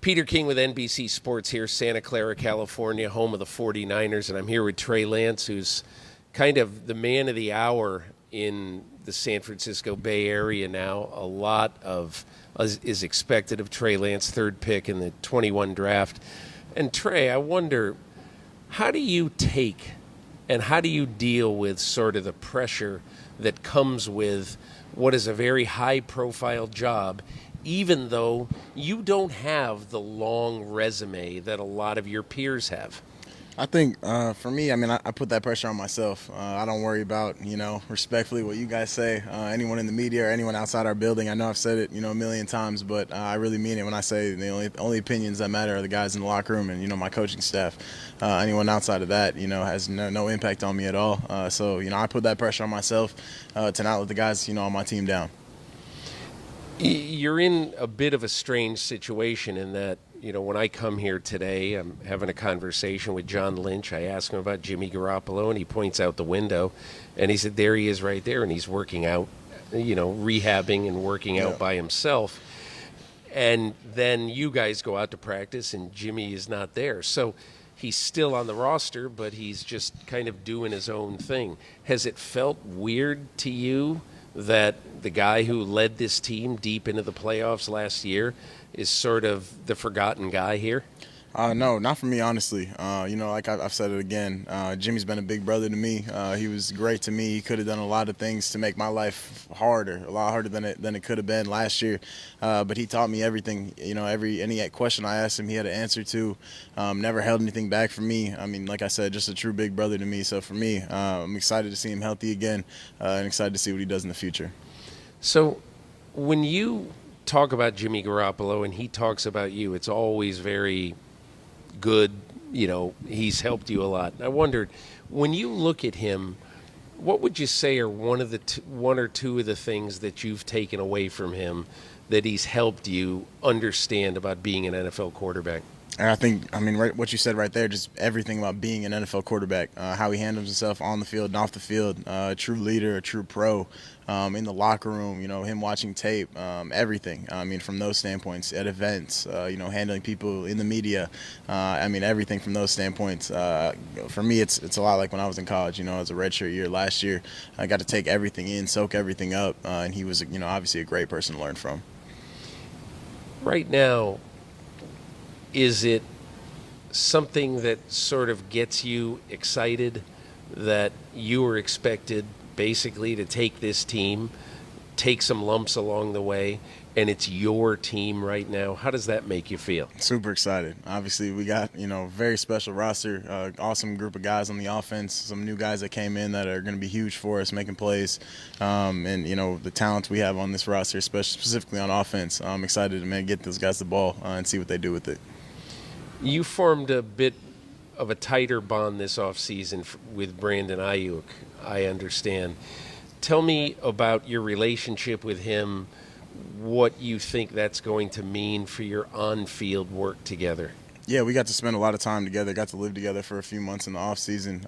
Peter King with NBC Sports here, Santa Clara, California, home of the 49ers, and I'm here with Trey Lance, who's kind of the man of the hour in the San Francisco Bay Area now. A lot is expected of Trey Lance, third pick in the 21 draft. And Trey, I wonder, how do you take and how do you deal with sort of the pressure that comes with what is a very high-profile job, even though you don't have the long resume that a lot of your peers have? I think for me, I put that pressure on myself. I don't worry about, respectfully what you guys say. Anyone in the media or anyone outside our building, I know I've said it, a million times, but I really mean it when I say the only opinions that matter are the guys in the locker room and, my coaching staff. Anyone outside of that, has no impact on me at all. So, I put that pressure on myself to not let the guys, on my team down. You're in a bit of a strange situation in that, when I come here today, I'm having a conversation with John Lynch. I ask him about Jimmy Garoppolo, and he points out the window, and he said, there he is right there, and he's working out, rehabbing and working out by himself. And then you guys go out to practice, and Jimmy is not there. So he's still on the roster, but he's just kind of doing his own thing. Has it felt weird to you that the guy who led this team deep into the playoffs last year is sort of the forgotten guy here? No, not for me, honestly. Like I've said it again, Jimmy's been a big brother to me. He was great to me. He could have done a lot of things to make my life harder, a lot harder than it could have been last year. But he taught me everything. Any question I asked him, he had an answer to. Never held anything back from me. Like I said, just a true big brother to me. So for me, I'm excited to see him healthy again, and excited to see what he does in the future. So when you talk about Jimmy Garoppolo and he talks about you, it's always very good. He's helped you a lot. I wondered, when you look at him, what would you say are one or two of the things that you've taken away from him that he's helped you understand about being an NFL quarterback? And I think, right, what you said right there, just everything about being an NFL quarterback, how he handles himself on the field and off the field, a true leader, a true pro, in the locker room, him watching tape, everything. From those standpoints, at events, handling people in the media, everything from those standpoints. For me, it's a lot like when I was in college, as a redshirt year last year. I got to take everything in, soak everything up, and he was, obviously a great person to learn from. Right now, is it something that sort of gets you excited that you were expected basically to take this team, take some lumps along the way, and it's your team right now? How does that make you feel? Super excited. Obviously, we got, very special roster, awesome group of guys on the offense, some new guys that came in that are going to be huge for us, making plays, and, the talent we have on this roster, specifically on offense. I'm excited to, get those guys the ball and see what they do with it. You formed a bit of a tighter bond this offseason with Brandon Aiyuk, I understand. Tell me about your relationship with him, what you think that's going to mean for your on-field work together. Yeah, we got to spend a lot of time together, got to live together for a few months in the off season.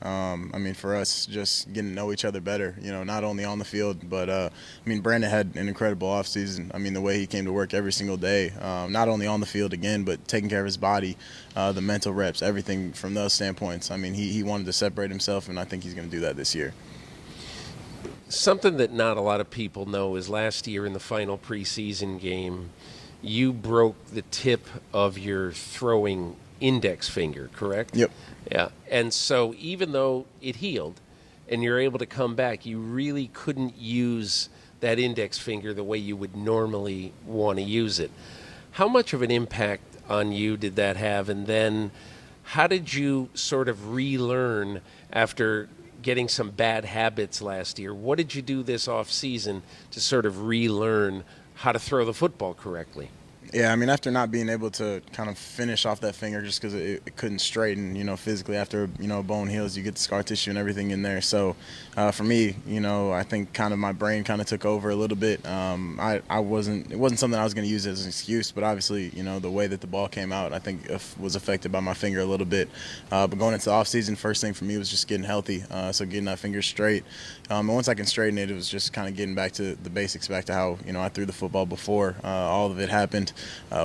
For us, just getting to know each other better, not only on the field, but, Brandon had an incredible off season. The way he came to work every single day, not only on the field again, but taking care of his body, the mental reps, everything from those standpoints. He wanted to separate himself, and I think he's going to do that this year. Something that not a lot of people know is last year in the final preseason game, you broke the tip of your throwing index finger, correct? Yep. Yeah. And so even though it healed and you're able to come back, you really couldn't use that index finger the way you would normally want to use it. How much of an impact on you did that have? And then how did you sort of relearn after getting some bad habits last year? What did you do this offseason to sort of relearn how to throw the football correctly? Yeah, after not being able to kind of finish off that finger just because it couldn't straighten, physically after, bone heals, you get the scar tissue and everything in there. So for me, I think kind of my brain kind of took over a little bit. It wasn't something I was going to use as an excuse, but obviously, the way that the ball came out, I think was affected by my finger a little bit. But going into the offseason, first thing for me was just getting healthy, so getting that finger straight. And once I can straighten it, it was just kind of getting back to the basics, back to how, I threw the football before all of it happened.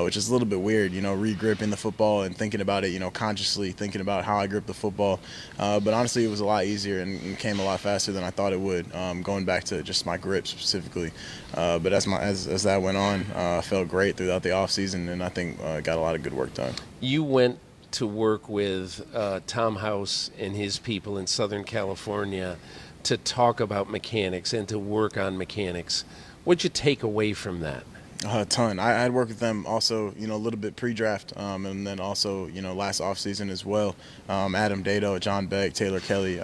which is a little bit weird, re-gripping the football and thinking about it, consciously thinking about how I grip the football. But honestly, it was a lot easier and came a lot faster than I thought it would, going back to just my grip specifically. But as that went on, I felt great throughout the offseason, and I think got a lot of good work done. You went to work with Tom House and his people in Southern California to talk about mechanics and to work on mechanics. What'd you take away from that? A ton. I had worked with them also, a little bit pre-draft, and then also, last offseason as well. Adam Dado, John Beck, Taylor Kelly,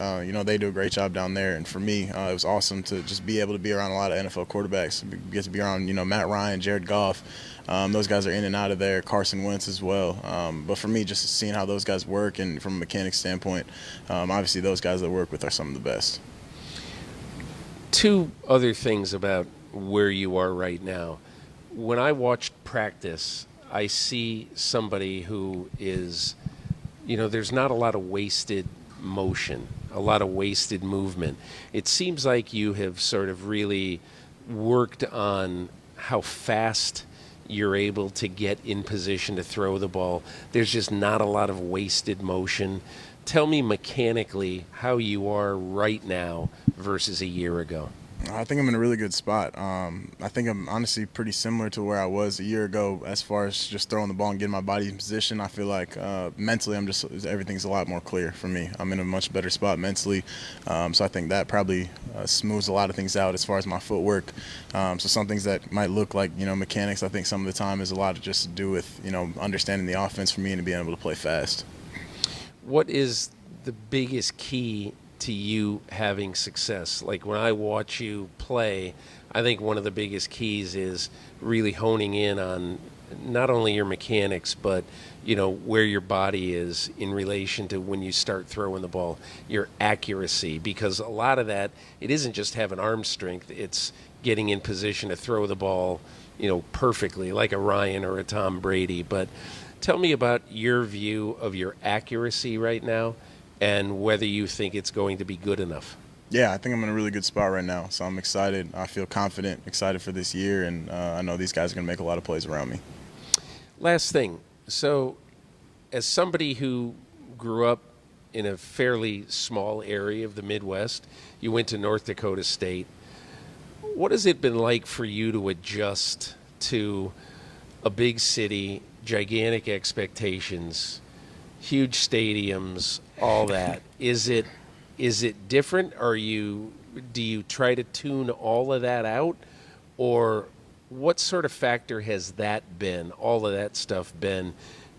they do a great job down there. And for me, it was awesome to just be able to be around a lot of NFL quarterbacks, get to be around, Matt Ryan, Jared Goff. Those guys are in and out of there, Carson Wentz as well. But for me, just seeing how those guys work and from a mechanics standpoint, obviously those guys that I work with are some of the best. Two other things about where you are right now. When I watched practice, I see somebody who is, there's not a lot of wasted motion, a lot of wasted movement. It seems like you have sort of really worked on how fast you're able to get in position to throw the ball. There's just not a lot of wasted motion. Tell me mechanically how you are right now versus a year ago. I think I'm in a really good spot. I think I'm honestly pretty similar to where I was a year ago as far as just throwing the ball and getting my body in position. I feel like mentally everything's a lot more clear for me. I'm in a much better spot mentally. So I think that probably smooths a lot of things out as far as my footwork. So some things that might look like, mechanics, I think some of the time is a lot to just to do with, understanding the offense for me and being able to play fast. What is the biggest key to you having success? Like when I watch you play, I think one of the biggest keys is really honing in on not only your mechanics, but where your body is in relation to when you start throwing the ball, your accuracy, because a lot of that, it isn't just having arm strength, it's getting in position to throw the ball, perfectly, like a Ryan or a Tom Brady. But tell me about your view of your accuracy right now and whether you think it's going to be good enough. Yeah, I think I'm in a really good spot right now. So I'm excited. I feel confident, excited for this year, and I know these guys are going to make a lot of plays around me. Last thing. So as somebody who grew up in a fairly small area of the Midwest, you went to North Dakota State. What has it been like for you to adjust to a big city, gigantic expectations, huge stadiums, all that? Is it different? Do you try to tune all of that out, or what sort of factor has that been, all of that stuff been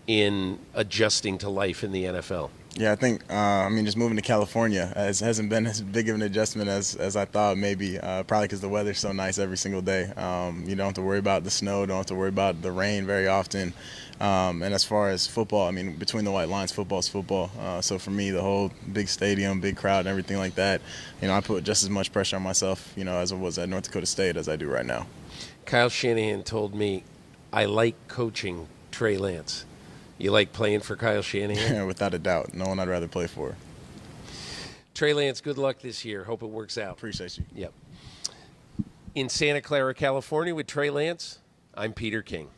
in adjusting to life in the NFL? Yeah, I think, just moving to California hasn't been as big of an adjustment as I thought maybe, probably because the weather's so nice every single day. You don't have to worry about the snow, don't have to worry about the rain very often. And as far as football, between the white lines, football's football. So for me, the whole big stadium, big crowd, and everything like that, I put just as much pressure on myself, as I was at North Dakota State as I do right now. Kyle Shanahan told me, I like coaching Trey Lance. You like playing for Kyle Shanahan? Without a doubt. No one I'd rather play for. Trey Lance, good luck this year. Hope it works out. Appreciate you. Yep. In Santa Clara, California with Trey Lance, I'm Peter King.